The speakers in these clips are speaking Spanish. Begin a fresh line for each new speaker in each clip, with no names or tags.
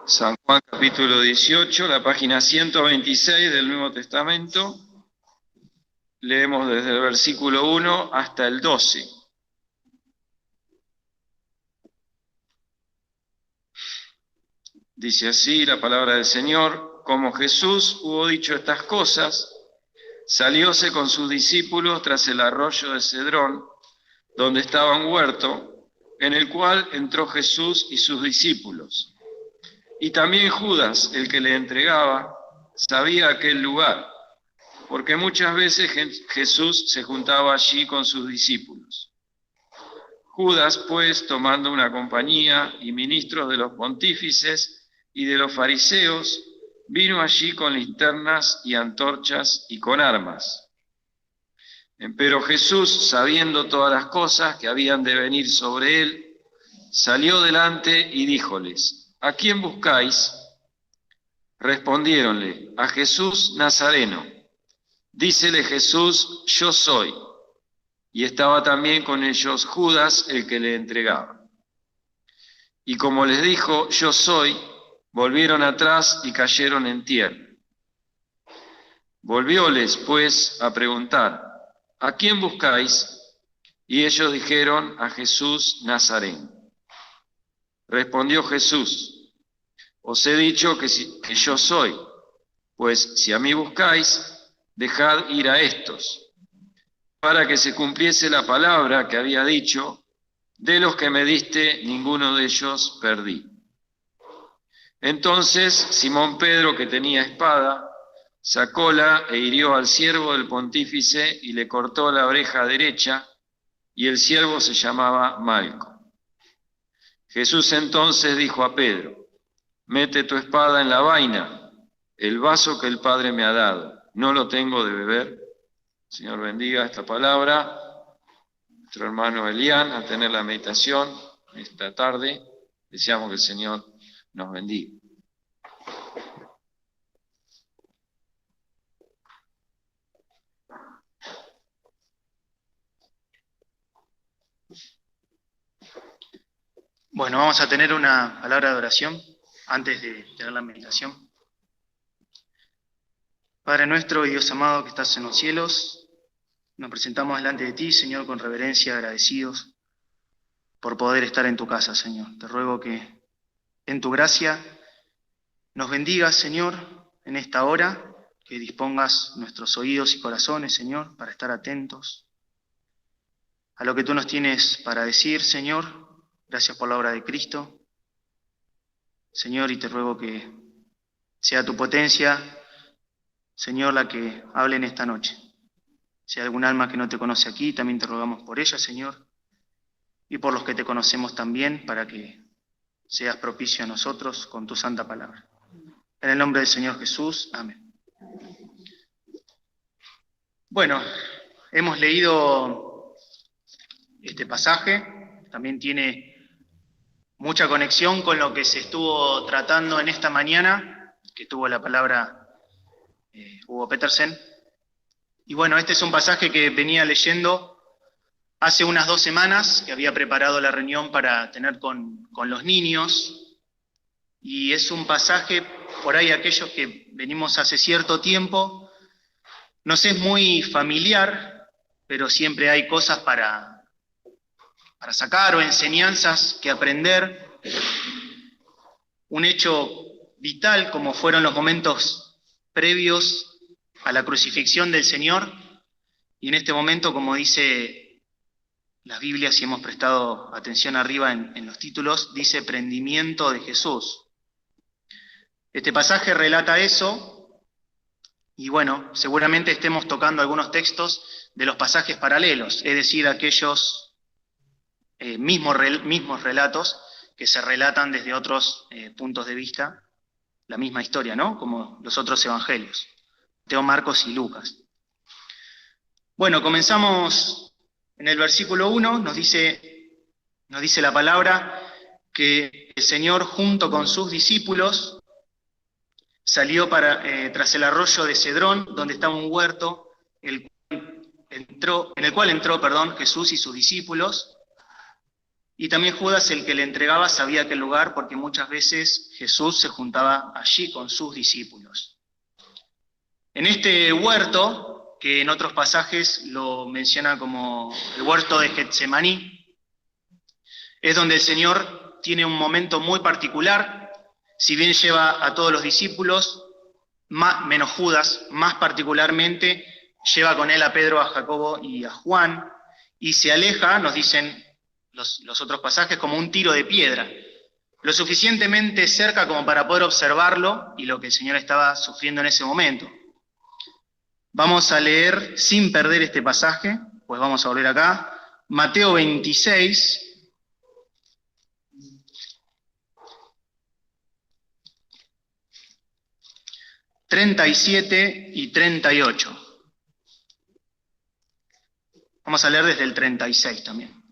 San Juan capítulo 18, la página 126 del Nuevo Testamento. Leemos desde el versículo 1 hasta el 12. Dice así la palabra del Señor: como Jesús hubo dicho estas cosas, salióse con sus discípulos tras el arroyo de Cedrón, donde estaba un huerto, en el cual entró Jesús y sus discípulos. Y también Judas, el que le entregaba, sabía aquel lugar, porque muchas veces Jesús se juntaba allí con sus discípulos. Judas, pues, tomando una compañía y ministros de los pontífices y de los fariseos, vino allí con linternas y antorchas y con armas. Empero Jesús, sabiendo todas las cosas que habían de venir sobre él, salió delante y díjoles: ¿a quién buscáis? Respondiéronle: a Jesús Nazareno. Dícele Jesús: yo soy. Y estaba también con ellos Judas, el que le entregaba. Y como les dijo: yo soy, volvieron atrás y cayeron en tierra. Volvióles, pues, a preguntar: ¿a quién buscáis? Y ellos dijeron: a Jesús Nazareno. Respondió Jesús: os he dicho que yo soy, pues si a mí buscáis, dejad ir a estos, para que se cumpliese la palabra que había dicho: de los que me diste, ninguno de ellos perdí. Entonces Simón Pedro, que tenía espada, sacóla e hirió al siervo del pontífice y le cortó la oreja derecha, y el siervo se llamaba Malco. Jesús entonces dijo a Pedro: mete tu espada en la vaina, el vaso que el Padre me ha dado, ¿no lo tengo de beber? Señor bendiga esta palabra. Nuestro hermano Elian, a tener la meditación esta tarde, deseamos que el Señor nos bendiga.
Bueno, vamos a tener una palabra de oración antes de tener la meditación. Padre nuestro y Dios amado que estás en los cielos, nos presentamos delante de ti, Señor, con reverencia, agradecidos por poder estar en tu casa, Señor. Te ruego que en tu gracia nos bendigas, Señor, en esta hora, que dispongas nuestros oídos y corazones, Señor, para estar atentos a lo que tú nos tienes para decir, Señor. Gracias por la obra de Cristo, Señor, y te ruego que sea tu potencia, Señor, la que hable en esta noche. Si hay algún alma que no te conoce aquí, también te rogamos por ella, Señor, y por los que te conocemos también, para que seas propicio a nosotros con tu santa palabra. En el nombre del Señor Jesús, amén. Bueno, hemos leído este pasaje, también tiene mucha conexión con lo que se estuvo tratando en esta mañana, que tuvo la palabra Hugo Petersen. Y bueno, este es un pasaje que venía leyendo hace unas 2 semanas, que había preparado la reunión para tener con los niños. Y es un pasaje, por ahí aquellos que venimos hace cierto tiempo, nos es muy familiar, pero siempre hay cosas para sacar o enseñanzas que aprender. Un hecho vital como fueron los momentos previos a la crucifixión del Señor, y en este momento, como dice las Biblias, si hemos prestado atención arriba en los títulos, dice prendimiento de Jesús. Este pasaje relata eso, y bueno, seguramente estemos tocando algunos textos de los pasajes paralelos, es decir, aquellos mismos relatos que se relatan desde otros puntos de vista, la misma historia, ¿no? Como los otros evangelios, Mateo, Marcos y Lucas. Bueno, comenzamos en el versículo 1, nos dice la palabra que el Señor junto con sus discípulos salió tras el arroyo de Cedrón, donde estaba un huerto, en el cual entró Jesús y sus discípulos. Y también Judas, el que le entregaba, sabía aquel lugar porque muchas veces Jesús se juntaba allí con sus discípulos. En este huerto, que en otros pasajes lo menciona como el huerto de Getsemaní, es donde el Señor tiene un momento muy particular. Si bien lleva a todos los discípulos, menos Judas, más particularmente, lleva con él a Pedro, a Jacobo y a Juan, y se aleja, nos dicen los otros pasajes, como un tiro de piedra, lo suficientemente cerca como para poder observarlo y lo que el Señor estaba sufriendo en ese momento. Vamos a leer, sin perder este pasaje, pues vamos a volver acá, Mateo 26, ...37 y 38. Vamos a leer desde el 36 también.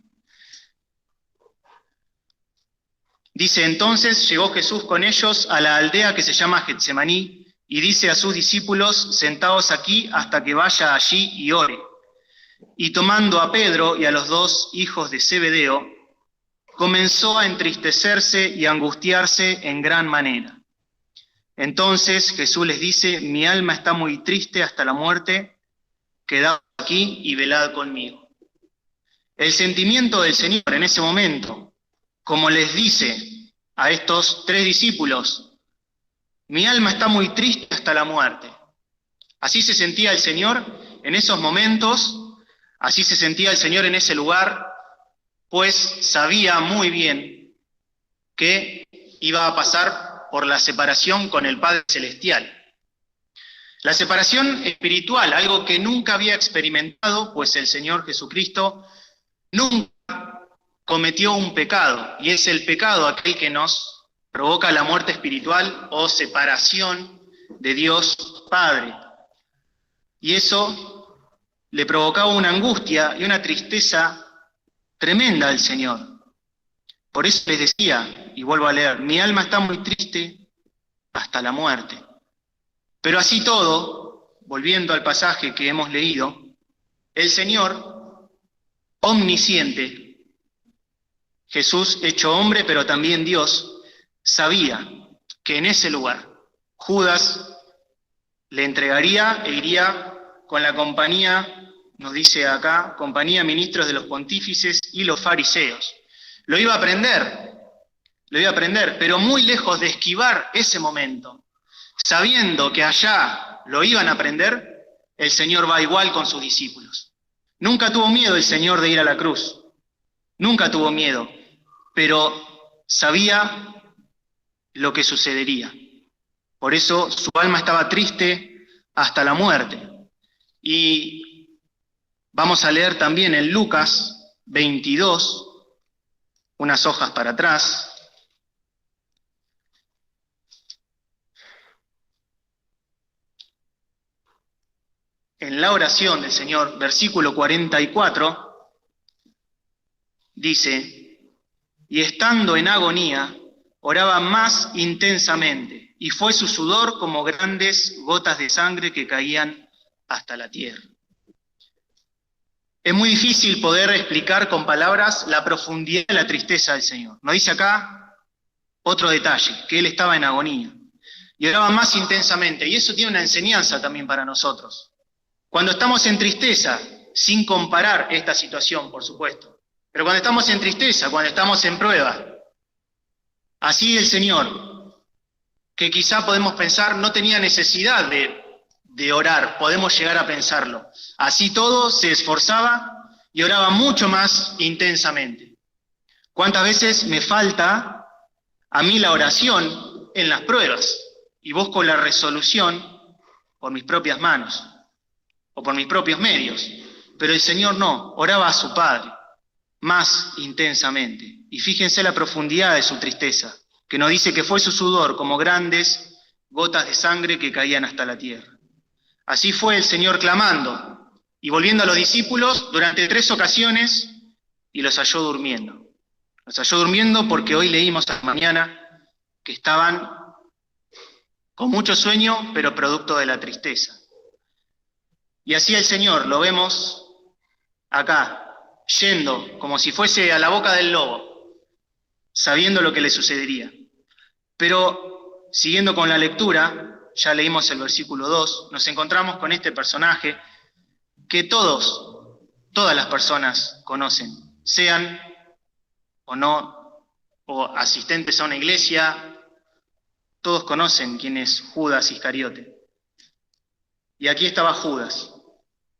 Dice: entonces llegó Jesús con ellos a la aldea que se llama Getsemaní, y dice a sus discípulos: sentaos aquí hasta que vaya allí y ore. Y tomando a Pedro y a los dos hijos de Zebedeo, comenzó a entristecerse y a angustiarse en gran manera. Entonces Jesús les dice: mi alma está muy triste hasta la muerte, quedaos aquí y velad conmigo. El sentimiento del Señor en ese momento, como les dice a estos tres discípulos: mi alma está muy triste hasta la muerte. Así se sentía el Señor en esos momentos, así se sentía el Señor en ese lugar, pues sabía muy bien que iba a pasar por la separación con el Padre Celestial. La separación espiritual, algo que nunca había experimentado, pues el Señor Jesucristo nunca cometió un pecado, y es el pecado aquel que nos provoca la muerte espiritual o separación de Dios Padre. Y eso le provocaba una angustia y una tristeza tremenda al Señor. Por eso les decía, y vuelvo a leer: mi alma está muy triste hasta la muerte. Pero así todo, volviendo al pasaje que hemos leído, el Señor, omnisciente, Jesús hecho hombre pero también Dios, sabía que en ese lugar Judas le entregaría e iría con la compañía, nos dice acá, compañía ministros de los pontífices y los fariseos. Lo iba a aprender, pero muy lejos de esquivar ese momento, sabiendo que allá lo iban a aprender, el Señor va igual con sus discípulos. Nunca tuvo miedo el Señor de ir a la cruz, nunca tuvo miedo, pero sabía lo que sucedería. Por eso su alma estaba triste hasta la muerte. Y vamos a leer también en Lucas 22, unas hojas para atrás. En la oración del Señor, versículo 44, dice: y estando en agonía, oraba más intensamente, y fue su sudor como grandes gotas de sangre que caían hasta la tierra. Es muy difícil poder explicar con palabras la profundidad de la tristeza del Señor. Nos dice acá otro detalle, que Él estaba en agonía, y oraba más intensamente, y eso tiene una enseñanza también para nosotros. Cuando estamos en tristeza, sin comparar esta situación, por supuesto, pero cuando estamos en tristeza, cuando estamos en prueba, así el Señor, que quizá podemos pensar no tenía necesidad de orar, podemos llegar a pensarlo. Así todo se esforzaba y oraba mucho más intensamente. ¿Cuántas veces me falta a mí la oración en las pruebas y busco la resolución por mis propias manos o por mis propios medios? Pero el Señor no, oraba a su Padre más intensamente. Y fíjense la profundidad de su tristeza, que nos dice que fue su sudor como grandes gotas de sangre que caían hasta la tierra. Así fue el Señor clamando y volviendo a los discípulos durante 3 ocasiones, y los halló durmiendo. Los halló durmiendo porque hoy leímos esta mañana que estaban con mucho sueño, pero producto de la tristeza. Y así el Señor, lo vemos acá, yendo como si fuese a la boca del lobo, sabiendo lo que le sucedería. Pero, siguiendo con la lectura, ya leímos el versículo 2, nos encontramos con este personaje que todas las personas conocen, sean o no, o asistentes a una iglesia, todos conocen quién es Judas Iscariote. Y aquí estaba Judas,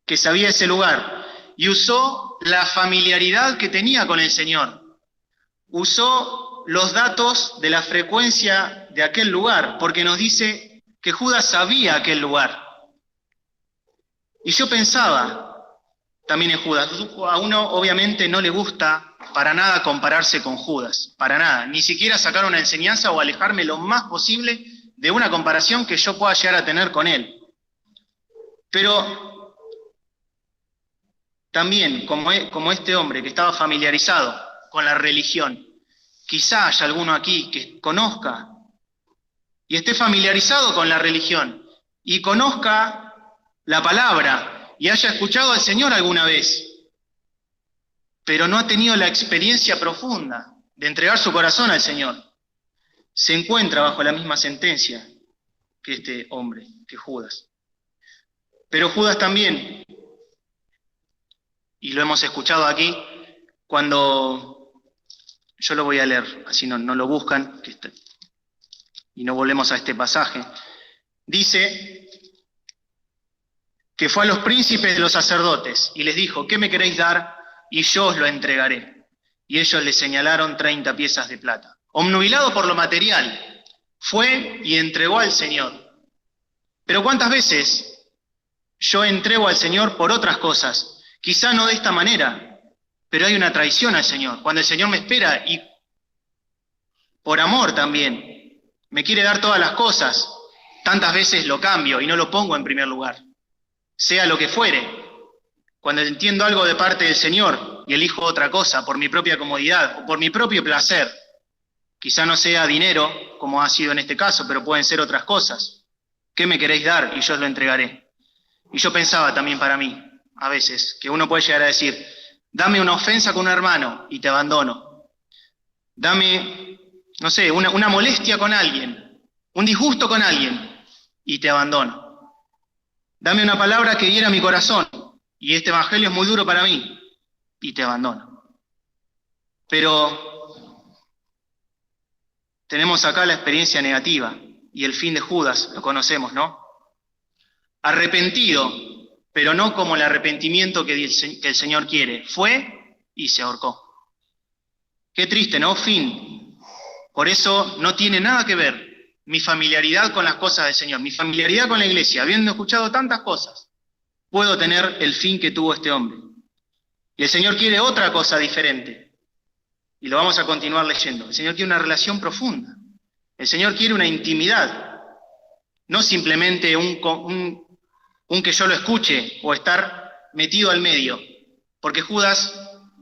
que sabía ese lugar, y usó la familiaridad que tenía con el Señor. Usó los datos de la frecuencia de aquel lugar, porque nos dice que Judas sabía aquel lugar. Y yo pensaba también en Judas. A uno obviamente no le gusta para nada compararse con Judas, para nada. Ni siquiera sacar una enseñanza o alejarme lo más posible de una comparación que yo pueda llegar a tener con él. Pero también, como este hombre que estaba familiarizado con la religión, quizá haya alguno aquí que conozca y esté familiarizado con la religión y conozca la palabra y haya escuchado al Señor alguna vez, pero no ha tenido la experiencia profunda de entregar su corazón al Señor. Se encuentra bajo la misma sentencia que este hombre, que Judas. Pero Judas también, y lo hemos escuchado aquí, cuando yo lo voy a leer, así no lo buscan, y no volvemos a este pasaje, dice que fue a los príncipes de los sacerdotes y les dijo: ¿qué me queréis dar? Y yo os lo entregaré. Y ellos le señalaron 30 piezas de plata. Obnubilado por lo material, fue y entregó al Señor. Pero ¿cuántas veces yo entrego al Señor por otras cosas? Quizá no de esta manera, pero hay una traición al Señor. Cuando el Señor me espera y por amor también me quiere dar todas las cosas, tantas veces lo cambio y no lo pongo en primer lugar. Sea lo que fuere, cuando entiendo algo de parte del Señor y elijo otra cosa por mi propia comodidad o por mi propio placer, quizá no sea dinero, como ha sido en este caso, pero pueden ser otras cosas. ¿Qué me queréis dar? Y yo os lo entregaré. Y yo pensaba también para mí, a veces, que uno puede llegar a decir: dame una ofensa con un hermano y te abandono. Dame, no sé, una molestia con alguien, un disgusto con alguien y te abandono. Dame una palabra que hiera mi corazón y este evangelio es muy duro para mí y te abandono. Pero tenemos acá la experiencia negativa y el fin de Judas, lo conocemos, ¿no? Arrepentido, pero no como el arrepentimiento que el Señor quiere. Fue y se ahorcó. Qué triste, ¿no? Fin. Por eso no tiene nada que ver mi familiaridad con las cosas del Señor, mi familiaridad con la iglesia, habiendo escuchado tantas cosas, puedo tener el fin que tuvo este hombre. Y el Señor quiere otra cosa diferente. Y lo vamos a continuar leyendo. El Señor quiere una relación profunda. El Señor quiere una intimidad. No simplemente un que yo lo escuche o estar metido al medio. Porque Judas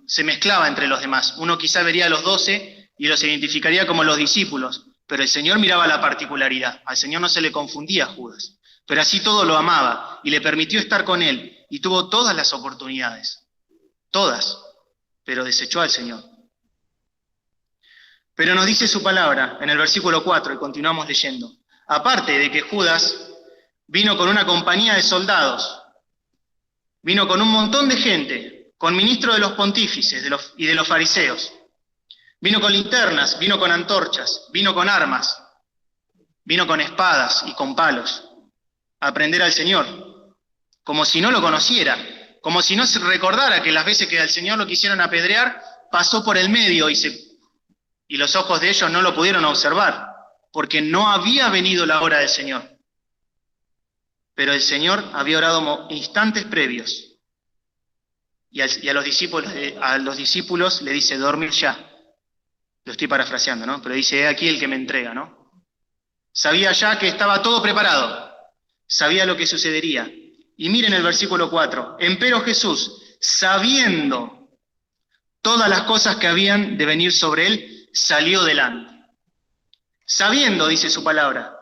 se mezclaba entre los demás. Uno quizá vería a los 12 y los identificaría como los discípulos. Pero el Señor miraba la particularidad. Al Señor no se le confundía a Judas. Pero así todo lo amaba y le permitió estar con él. Y tuvo todas las oportunidades. Todas. Pero desechó al Señor. Pero nos dice su palabra en el versículo 4, y continuamos leyendo. Aparte de que Judas vino con una compañía de soldados, vino con un montón de gente, con ministros de los pontífices y de los fariseos. Vino con linternas, vino con antorchas, vino con armas, vino con espadas y con palos, a prender al Señor, como si no lo conociera, como si no se recordara que las veces que al Señor lo quisieron apedrear, pasó por el medio y los ojos de ellos no lo pudieron observar, porque no había venido la hora del Señor. Pero el Señor había orado instantes previos, y a los discípulos le dice: dormir ya. Lo estoy parafraseando, ¿no? Pero dice: he aquí el que me entrega, ¿no? Sabía ya que estaba todo preparado, sabía lo que sucedería. Y miren el versículo 4. Empero Jesús, sabiendo todas las cosas que habían de venir sobre él, salió delante. Sabiendo, dice su palabra,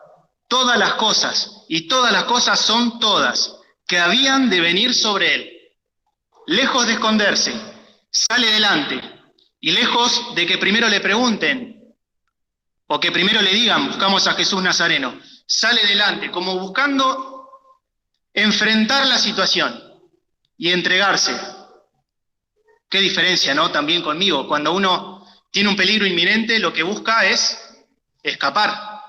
todas las cosas, y todas las cosas son todas, que habían de venir sobre él. Lejos de esconderse, sale delante Y lejos de que primero le pregunten, o que primero le digan, buscamos a Jesús Nazareno, sale delante, como buscando enfrentar la situación y entregarse. Qué diferencia, ¿no? También conmigo. Cuando uno tiene un peligro inminente, lo que busca es escapar.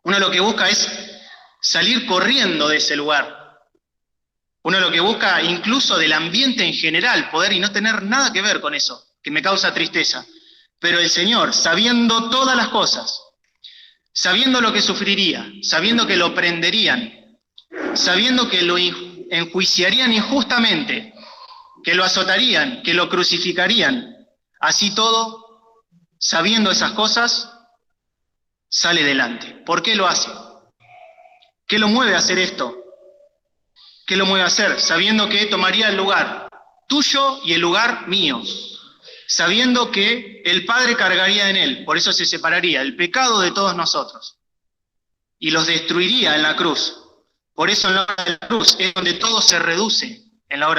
Uno lo que busca es salir corriendo de ese lugar. Uno lo que busca, incluso del ambiente en general, poder y no tener nada que ver con eso, que me causa tristeza. Pero el Señor, sabiendo todas las cosas, sabiendo lo que sufriría, sabiendo que lo prenderían, sabiendo que lo enjuiciarían injustamente, que lo azotarían, que lo crucificarían, así todo, sabiendo esas cosas, sale delante. ¿Por qué lo hace? ¿Qué lo mueve a hacer esto? ¿Qué lo mueve a hacer? Sabiendo que tomaría el lugar tuyo y el lugar mío, sabiendo que el Padre cargaría en él, por eso se separaría el pecado de todos nosotros y los destruiría en la cruz. Por eso en la hora de la cruz es donde todo se reduce, la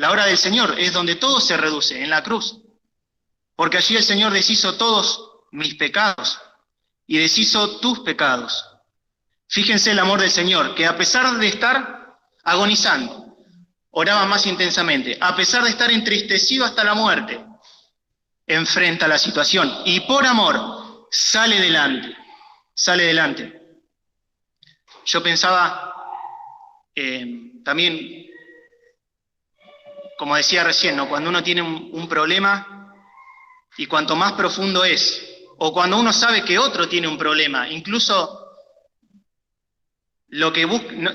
hora del Señor es donde todo se reduce, en la cruz. Porque allí el Señor deshizo todos mis pecados y deshizo tus pecados. Fíjense el amor del Señor, que a pesar de estar agonizando, oraba más intensamente, a pesar de estar entristecido hasta la muerte, enfrenta la situación y por amor sale delante, sale delante. Yo pensaba también, como decía recién, ¿no? Cuando uno tiene un problema y cuanto más profundo es, o cuando uno sabe que otro tiene un problema, incluso lo que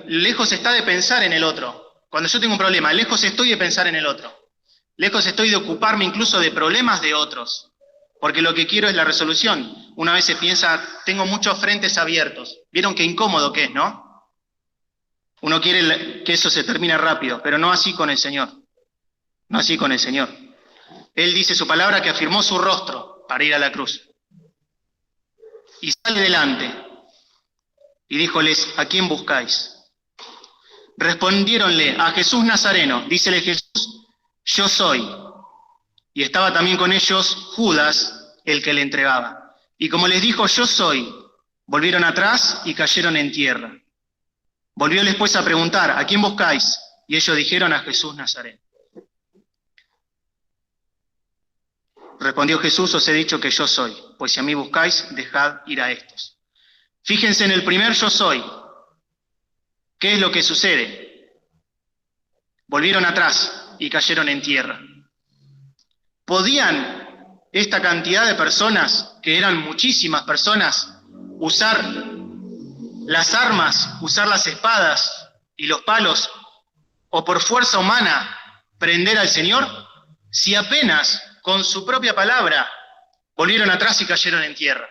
lejos está de pensar en el otro. Cuando yo tengo un problema, lejos estoy de pensar en el otro. Lejos estoy de ocuparme incluso de problemas de otros, porque lo que quiero es la resolución. Una vez se piensa, tengo muchos frentes abiertos. ¿Vieron qué incómodo que es, no? Uno quiere que eso se termine rápido, pero no así con el Señor. No así con el Señor. Él dice su palabra que afirmó su rostro para ir a la cruz. Y sale delante y díjoles, ¿a quién buscáis? Respondiéronle, a Jesús Nazareno. Dícele Jesús, yo soy. Y estaba también con ellos Judas, el que le entregaba. Y como les dijo, yo soy, volvieron atrás y cayeron en tierra. Volvióles pues a preguntar, ¿a quién buscáis? Y ellos dijeron, a Jesús Nazareno. Respondió Jesús, os he dicho que yo soy, pues si a mí buscáis, dejad ir a estos. Fíjense en el primer yo soy. ¿Qué es lo que sucede? Volvieron atrás y cayeron en tierra. ¿Podían esta cantidad de personas, que eran muchísimas personas, usar las armas, usar las espadas y los palos, o por fuerza humana prender al Señor, si apenas con su propia palabra volvieron atrás y cayeron en tierra?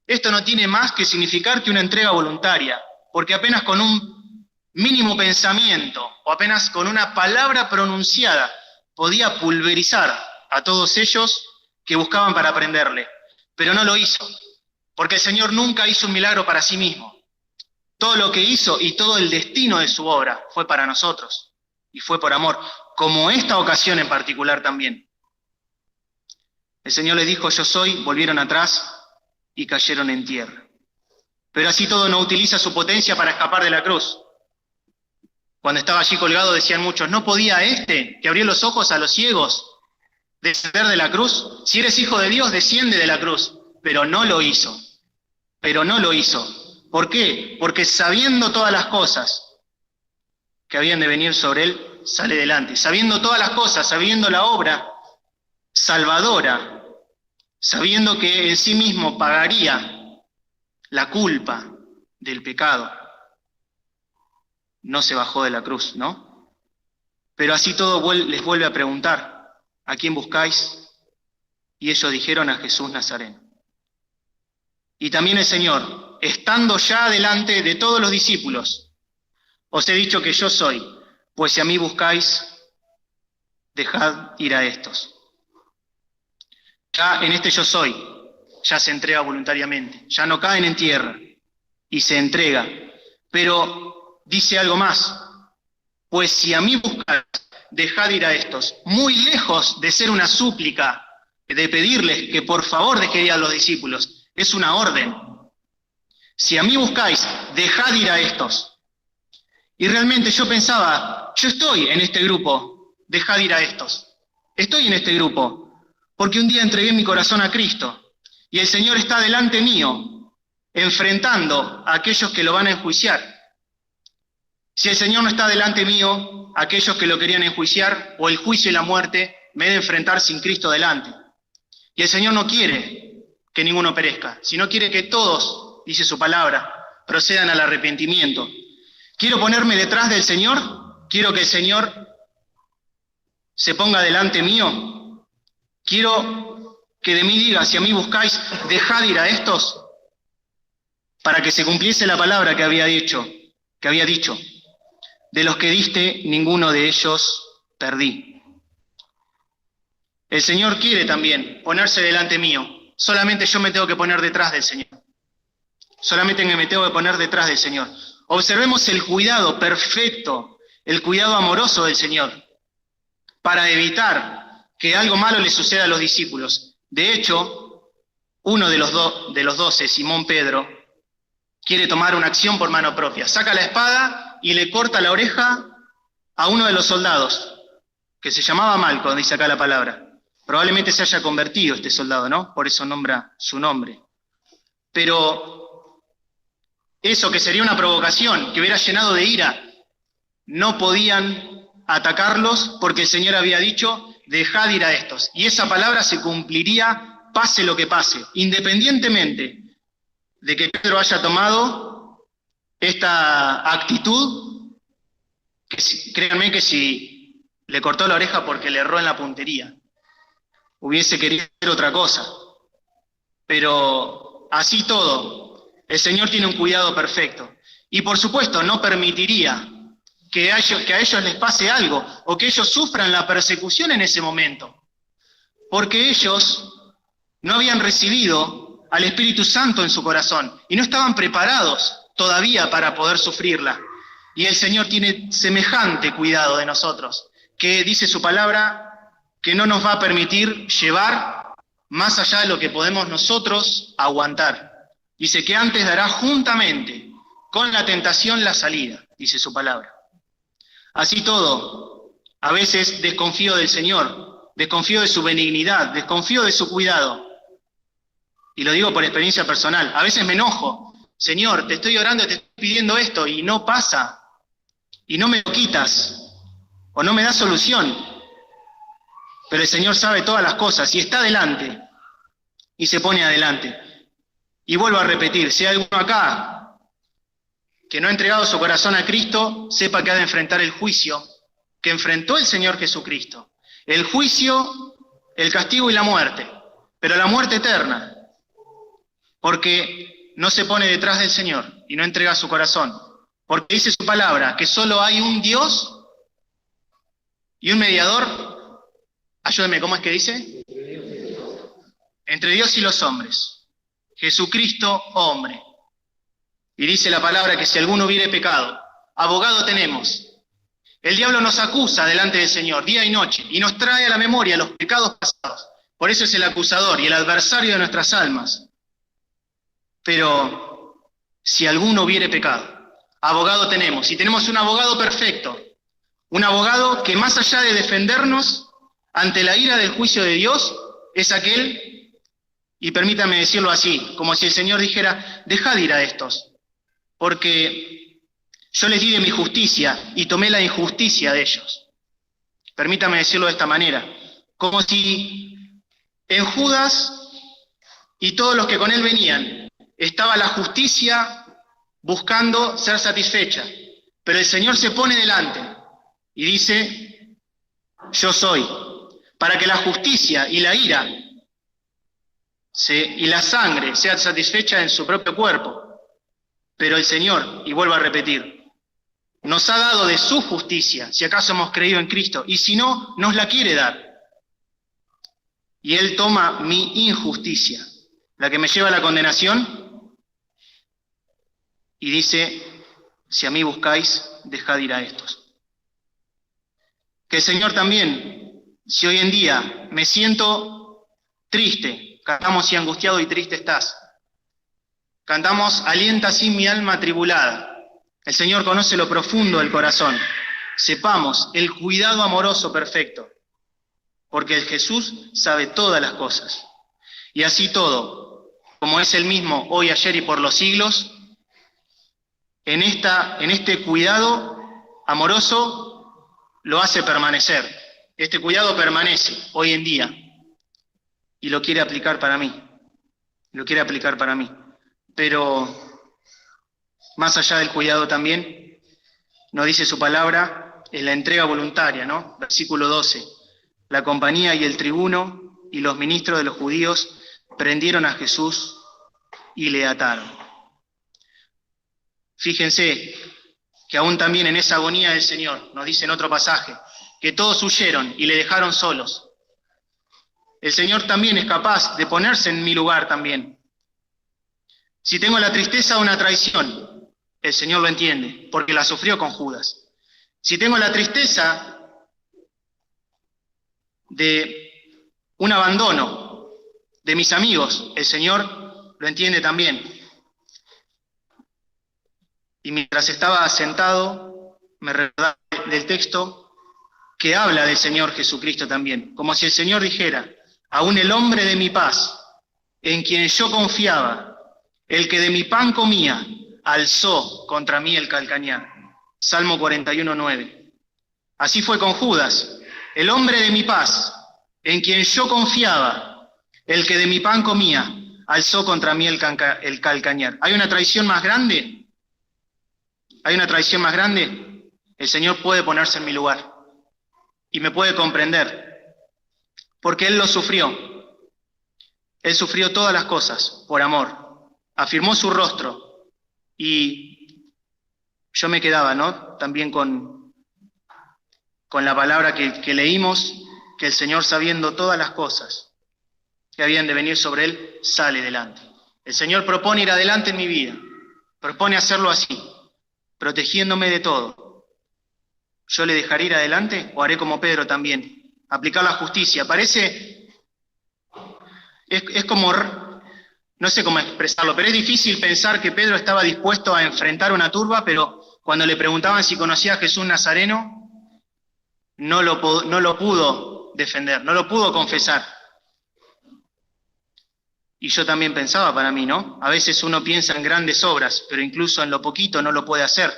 Esto no tiene más que significar que una entrega voluntaria, porque apenas con un mínimo pensamiento o apenas con una palabra pronunciada podía pulverizar a todos ellos que buscaban para prenderle. Pero no lo hizo, porque el Señor nunca hizo un milagro para sí mismo. Todo lo que hizo y todo el destino de su obra fue para nosotros y fue por amor, como esta ocasión en particular también. El Señor les dijo, yo soy, volvieron atrás y cayeron en tierra. Pero así todo no utiliza su potencia para escapar de la cruz. Cuando estaba allí colgado decían muchos, ¿no podía este, que abrió los ojos a los ciegos, descender de la cruz? Si eres hijo de Dios, desciende de la cruz. Pero no lo hizo. Pero no lo hizo. ¿Por qué? Porque sabiendo todas las cosas que habían de venir sobre él, sale delante. Sabiendo todas las cosas, sabiendo la obra salvadora, sabiendo que en sí mismo pagaría la culpa del pecado, no se bajó de la cruz, ¿no? Pero así todo les vuelve a preguntar, ¿a quién buscáis? Y ellos dijeron, a Jesús Nazareno. Y también el Señor, estando ya delante de todos los discípulos, os he dicho que yo soy, pues si a mí buscáis, dejad ir a estos. Ya en este yo soy, ya se entrega voluntariamente, ya no caen en tierra y se entrega. Pero dice algo más, pues si a mí buscáis, dejad ir a estos. Muy lejos de ser una súplica de pedirles que por favor deje ir a los discípulos. Es una orden. Si a mí buscáis, dejad ir a estos. Y realmente yo pensaba, yo estoy en este grupo, dejad ir a estos. Estoy en este grupo, porque un día entregué mi corazón a Cristo, y el Señor está delante mío, enfrentando a aquellos que lo van a enjuiciar. Si el Señor no está delante mío, aquellos que lo querían enjuiciar, o el juicio y la muerte, me he de enfrentar sin Cristo delante. Y el Señor no quiere que ninguno perezca, sino quiere que todos, dice su palabra, procedan al arrepentimiento. Quiero ponerme detrás del Señor, quiero que el Señor se ponga delante mío, quiero que de mí diga, si a mí buscáis, dejad ir a estos, para que se cumpliese la palabra que había dicho, de los que diste, ninguno de ellos perdí. El Señor quiere también ponerse delante mío, solamente yo me tengo que poner detrás del Señor. Solamente me tengo que poner detrás del Señor. Observemos el cuidado perfecto, el cuidado amoroso del Señor, para evitar que algo malo le suceda a los discípulos. De hecho, uno de los 12, Simón Pedro, quiere tomar una acción por mano propia. Saca la espada y le corta la oreja a uno de los soldados, que se llamaba Malco, dice acá la palabra. Probablemente se haya convertido este soldado, ¿no? Por eso nombra su nombre. Pero eso que sería una provocación, que hubiera llenado de ira, no podían atacarlos porque el Señor había dicho, dejad ir a estos. Y esa palabra se cumpliría pase lo que pase, independientemente de que Pedro haya tomado esta actitud, créanme que si le cortó la oreja porque le erró en la puntería, hubiese querido hacer otra cosa. Pero así todo, el Señor tiene un cuidado perfecto. Y por supuesto no permitiría que a ellos les pase algo o que ellos sufran la persecución en ese momento. Porque ellos no habían recibido al Espíritu Santo en su corazón y no estaban preparados todavía para poder sufrirla. Y el Señor tiene semejante cuidado de nosotros, que dice su palabra que no nos va a permitir llevar más allá de lo que podemos nosotros aguantar. Dice que antes dará juntamente con la tentación la salida, dice su palabra. Así todo, a veces desconfío del Señor, desconfío de su benignidad, desconfío de su cuidado. Y lo digo por experiencia personal. A veces me enojo. Señor, te estoy orando, te estoy pidiendo esto y no pasa. Y no me lo quitas. O no me das solución. Pero el Señor sabe todas las cosas y está adelante. Y se pone adelante. Y vuelvo a repetir, si hay alguno acá que no ha entregado su corazón a Cristo, sepa que ha de enfrentar el juicio que enfrentó el Señor Jesucristo. El juicio, el castigo y la muerte. Pero la muerte eterna. Porque no se pone detrás del Señor y no entrega su corazón. Porque dice su palabra que solo hay un Dios y un mediador. Ayúdeme, ¿cómo es que dice? Entre Dios y los hombres. Jesucristo, hombre. Y dice la palabra que si alguno hubiere pecado, abogado tenemos. El diablo nos acusa delante del Señor día y noche y nos trae a la memoria los pecados pasados. Por eso es el acusador y el adversario de nuestras almas. Pero si alguno hubiere pecado, abogado tenemos. Y tenemos un abogado perfecto. Un abogado que más allá de defendernos ante la ira del juicio de Dios, es aquel, y permítame decirlo así, como si el Señor dijera, dejad ir a estos, porque yo les di de mi justicia y tomé la injusticia de ellos. Permítame decirlo de esta manera, como si en Judas y todos los que con él venían, estaba la justicia buscando ser satisfecha, pero el Señor se pone delante y dice, yo soy, para que la justicia y la ira y la sangre sean satisfechas en su propio cuerpo. Pero el Señor, y vuelvo a repetir, nos ha dado de su justicia, si acaso hemos creído en Cristo, y si no, nos la quiere dar. Y Él toma mi injusticia, la que me lleva a la condenación, y dice, si a mí buscáis, dejad ir a estos. Que el Señor también, si hoy en día me siento triste. Cantamos y angustiado y triste estás. Cantamos, alienta así mi alma atribulada. El Señor conoce lo profundo del corazón. Sepamos el cuidado amoroso perfecto, porque el Jesús sabe todas las cosas. Y así todo, como es el mismo hoy, ayer y por los siglos, en este cuidado amoroso lo hace permanecer. Este cuidado permanece hoy en día y lo quiere aplicar para mí. Lo quiere aplicar para mí. Pero más allá del cuidado también, nos dice su palabra, es la entrega voluntaria, ¿no? Versículo 12. La compañía y el tribuno y los ministros de los judíos prendieron a Jesús y le ataron. Fíjense que aún también en esa agonía del Señor, nos dice en otro pasaje, que todos huyeron y le dejaron solos. El Señor también es capaz de ponerse en mi lugar también. Si tengo la tristeza de una traición, el Señor lo entiende, porque la sufrió con Judas. Si tengo la tristeza de un abandono de mis amigos, el Señor lo entiende también. Y mientras estaba sentado, me recordaba del texto que habla del Señor Jesucristo también, como si el Señor dijera, aún el hombre de mi paz, en quien yo confiaba, el que de mi pan comía, alzó contra mí el calcañar. Salmo 41:9. Así fue con Judas, el hombre de mi paz, en quien yo confiaba, el que de mi pan comía, alzó contra mí el calcañar. ¿Hay una traición más grande? ¿Hay una traición más grande? El Señor puede ponerse en mi lugar y me puede comprender, porque Él lo sufrió. Él sufrió todas las cosas por amor. Afirmó su rostro y yo me quedaba, ¿no? También con la palabra que leímos, que el Señor, sabiendo todas las cosas que habían de venir sobre Él, sale delante. El Señor propone ir adelante en mi vida, propone hacerlo así, protegiéndome de todo. ¿Yo le dejaré ir adelante o haré como Pedro también? Aplicar la justicia. Es como, no sé cómo expresarlo, pero es difícil pensar que Pedro estaba dispuesto a enfrentar una turba, pero cuando le preguntaban si conocía a Jesús Nazareno, no lo pudo defender, no lo pudo confesar. Y yo también pensaba para mí, ¿no? A veces uno piensa en grandes obras, pero incluso en lo poquito no lo puede hacer.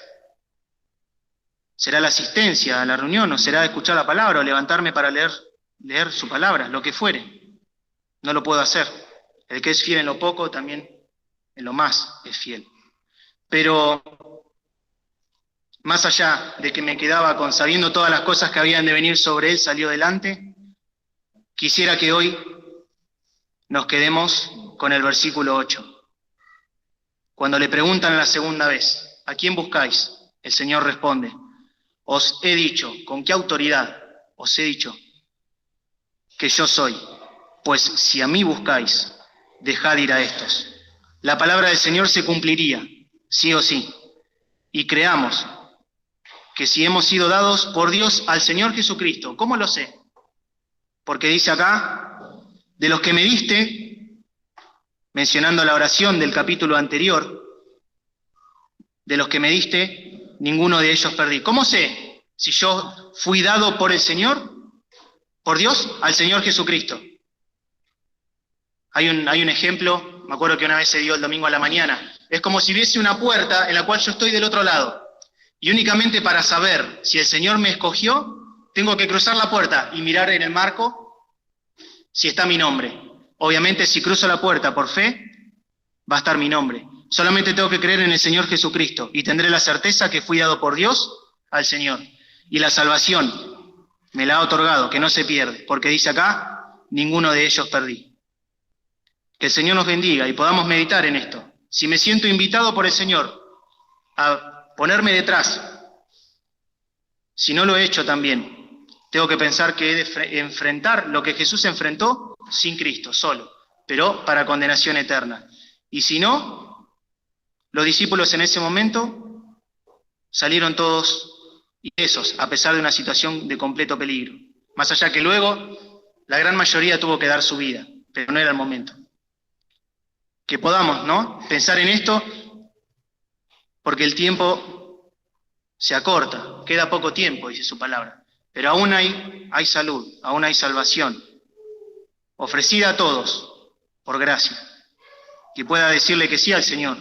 ¿Será la asistencia a la reunión, o será escuchar la palabra, o levantarme para leer su palabra, lo que fuere? No lo puedo hacer. El que es fiel en lo poco, también en lo más es fiel. Pero más allá de que me quedaba sabiendo todas las cosas que habían de venir sobre él, salió delante, quisiera que hoy nos quedemos con el versículo 8. Cuando le preguntan la segunda vez, ¿a quién buscáis? El Señor responde, os he dicho, ¿con qué autoridad os he dicho que yo soy? Pues si a mí buscáis, dejad ir a estos. La palabra del Señor se cumpliría, sí o sí. Y creamos que si hemos sido dados por Dios al Señor Jesucristo, ¿cómo lo sé? Porque dice acá, de los que me diste, mencionando la oración del capítulo anterior, de los que me diste, ninguno de ellos perdí. ¿Cómo sé si yo fui dado por el Señor, por Dios, al Señor Jesucristo? Hay un ejemplo, me acuerdo que una vez se dio el domingo a la mañana. Es como si hubiese una puerta en la cual yo estoy del otro lado. Y únicamente para saber si el Señor me escogió, tengo que cruzar la puerta y mirar en el marco si está mi nombre. Obviamente, si cruzo la puerta por fe, va a estar mi nombre. Solamente tengo que creer en el Señor Jesucristo y tendré la certeza que fui dado por Dios al Señor. Y la salvación me la ha otorgado, que no se pierde, porque dice acá, ninguno de ellos perdí. Que el Señor nos bendiga y podamos meditar en esto. Si me siento invitado por el Señor a ponerme detrás, si no lo he hecho también, tengo que pensar que he de enfrentar lo que Jesús enfrentó sin Cristo, solo, pero para condenación eterna. Y si no, los discípulos en ese momento salieron todos ilesos, a pesar de una situación de completo peligro. Más allá que luego, la gran mayoría tuvo que dar su vida. pero no era el momento. Que podamos, ¿no?, pensar en esto, porque el tiempo se acorta, queda poco tiempo, dice su palabra, pero aún hay salud, aún hay salvación, ofrecida a todos, por gracia, que pueda decirle que sí al Señor,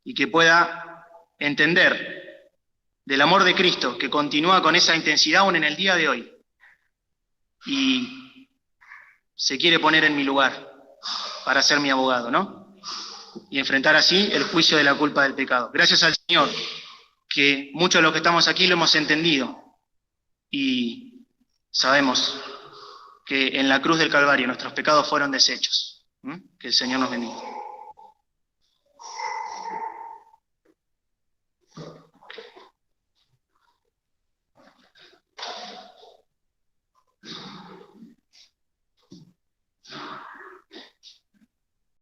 y que pueda entender del amor de Cristo, que continúa con esa intensidad aún en el día de hoy, y se quiere poner en mi lugar para ser mi abogado, ¿no?, y enfrentar así el juicio de la culpa del pecado. Gracias al Señor, que muchos de los que estamos aquí lo hemos entendido, y sabemos que en la cruz del Calvario nuestros pecados fueron deshechos. Que el Señor nos bendiga.